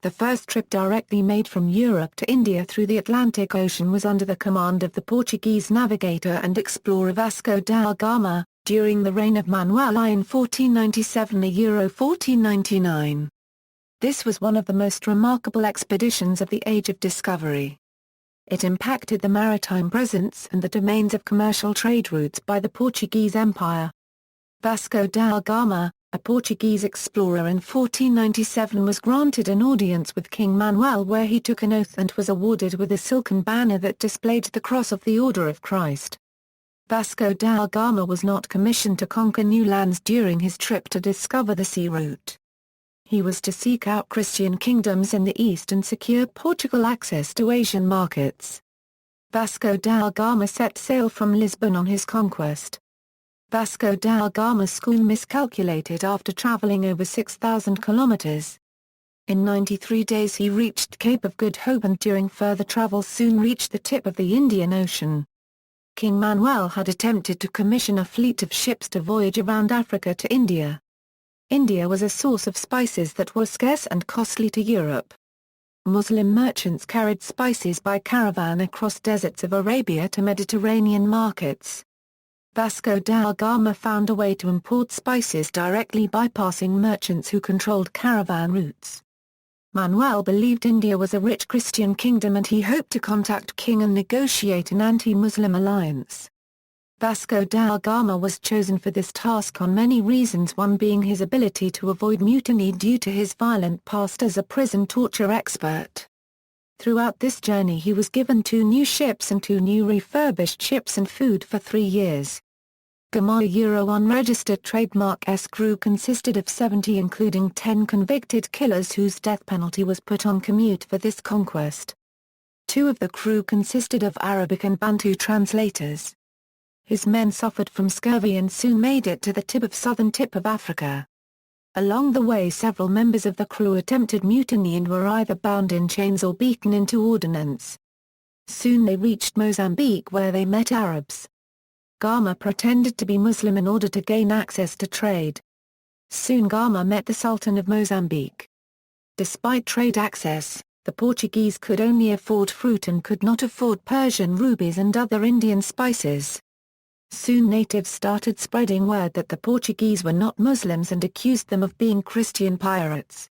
The first trip directly made from Europe to India through the Atlantic Ocean was under the command of the Portuguese navigator and explorer Vasco da Gama, during the reign of Manuel I in 1497–1499. This was one of the most remarkable expeditions of the Age of Discovery. It impacted the maritime presence and the domains of commercial trade routes by the Portuguese Empire. Vasco da Gama, a Portuguese explorer in 1497, was granted an audience with King Manuel where he took an oath and was awarded with a silken banner that displayed the cross of the Order of Christ. Vasco da Gama was not commissioned to conquer new lands during his trip to discover the sea route. He was to seek out Christian kingdoms in the east and secure Portugal access to Asian markets. Vasco da Gama set sail from Lisbon on his conquest. Vasco da Gama's school miscalculated after traveling over 6,000 kilometers. In 93 days he reached Cape of Good Hope and during further travel soon reached the tip of the Indian Ocean. King Manuel had attempted to commission a fleet of ships to voyage around Africa to India. India was a source of spices that were scarce and costly to Europe. Muslim merchants carried spices by caravan across deserts of Arabia to Mediterranean markets. Vasco da Gama found a way to import spices directly bypassing merchants who controlled caravan routes. Manuel believed India was a rich Christian kingdom and he hoped to contact king and negotiate an anti-Muslim alliance. Vasco da Gama was chosen for this task on many reasons, one being his ability to avoid mutiny due to his violent past as a prison torture expert. Throughout this journey he was given 2 new ships and 2 new refurbished ships and food for 3 years. Gama's unregistered trademark S crew consisted of 70 including 10 convicted killers whose death penalty was put on commute for this conquest. 2 of the crew consisted of Arabic and Bantu translators. His men suffered from scurvy and soon made it to the southern tip of Africa. Along the way several members of the crew attempted mutiny and were either bound in chains or beaten into ordnance. Soon they reached Mozambique where they met Arabs. Gama pretended to be Muslim in order to gain access to trade. Soon Gama met the Sultan of Mozambique. Despite trade access, the Portuguese could only afford fruit and could not afford Persian rubies and other Indian spices. Soon natives started spreading word that the Portuguese were not Muslims and accused them of being Christian pirates.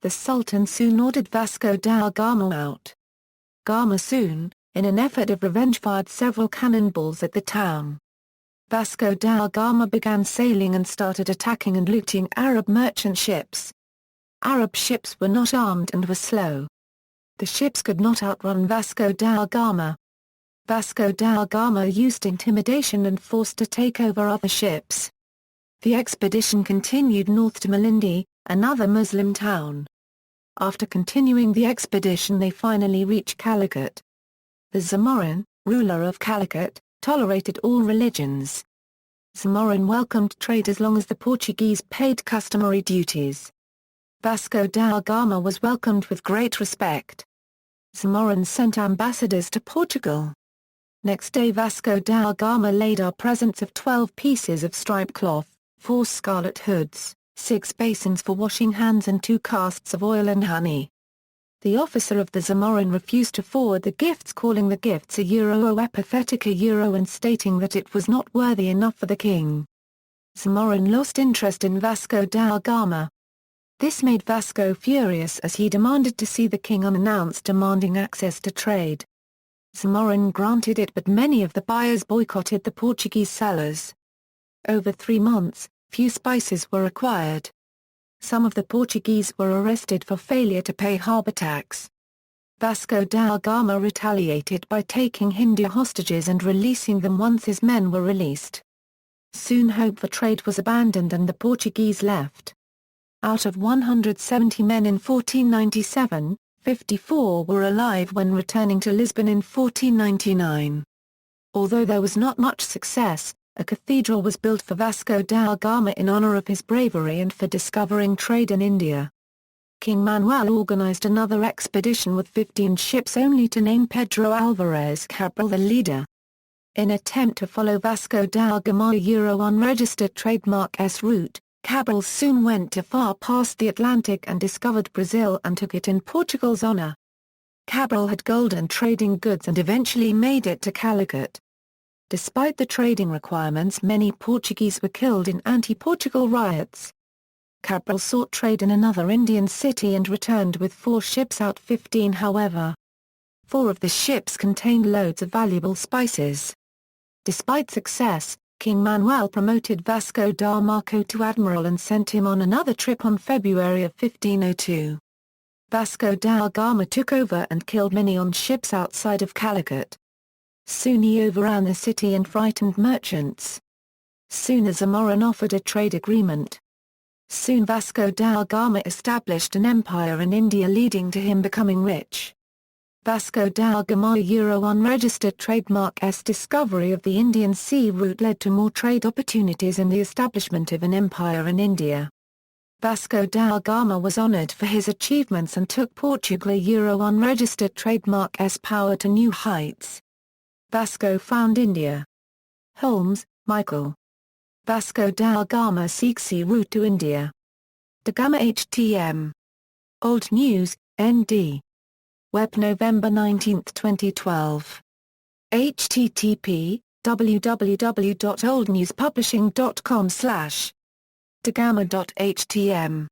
The Sultan soon ordered Vasco da Gama out. Gama soon, in an effort of revenge, fired several cannonballs at the town. Vasco da Gama began sailing and started attacking and looting Arab merchant ships. Arab ships were not armed and were slow. The ships could not outrun Vasco da Gama. Vasco da Gama used intimidation and force to take over other ships. The expedition continued north to Malindi, another Muslim town. After continuing the expedition they finally reached Calicut. The Zamorin, ruler of Calicut, tolerated all religions. Zamorin welcomed trade as long as the Portuguese paid customary duties. Vasco da Gama was welcomed with great respect. Zamorin sent ambassadors to Portugal. Next day Vasco da Gama laid our presents of 12 pieces of striped cloth, 4 scarlet hoods, 6 basins for washing hands and 2 casks of oil and honey. The officer of the Zamorin refused to forward the gifts, calling the gifts a apathetic and stating that it was not worthy enough for the king. Zamorin lost interest in Vasco da Gama. This made Vasco furious as he demanded to see the king unannounced, demanding access to trade. Zamorin granted it, but many of the buyers boycotted the Portuguese sellers. Over 3 months, few spices were acquired. Some of the Portuguese were arrested for failure to pay harbour tax. Vasco da Gama retaliated by taking Hindu hostages and releasing them once his men were released. Soon hope for trade was abandoned and the Portuguese left. Out of 170 men in 1497, 54 were alive when returning to Lisbon in 1499. Although there was not much success, a cathedral was built for Vasco da Gama in honor of his bravery and for discovering trade in India. King Manuel organized another expedition with 15 ships only to name Pedro Alvarez Cabral the leader. In attempt to follow Vasco da Gama's unregistered trademark S route, Cabral soon went to far past the Atlantic and discovered Brazil and took it in Portugal's honor. Cabral had gold and trading goods and eventually made it to Calicut. Despite the trading requirements, many Portuguese were killed in anti-Portugal riots. Cabral sought trade in another Indian city and returned with 4 ships out 15. However, 4 of the ships contained loads of valuable spices. Despite success, King Manuel promoted Vasco da Gama to admiral and sent him on another trip on February of 1502. Vasco da Gama took over and killed many on ships outside of Calicut. Soon he overran the city and frightened merchants. Soon the Zamorin offered a trade agreement. Soon Vasco da Gama established an empire in India, leading to him becoming rich. Vasco da Gama unregistered trademark's discovery of the Indian Sea route led to more trade opportunities and the establishment of an empire in India. Vasco da Gama was honored for his achievements and took Portugal unregistered trademark's power to new heights. Vasco found India. Holmes, Michael. Vasco da Gama seeks sea route to India. Da Gama HTM. Old News, ND. Web November 19, 2012. http www.oldnewspublishing.com/dagama.htm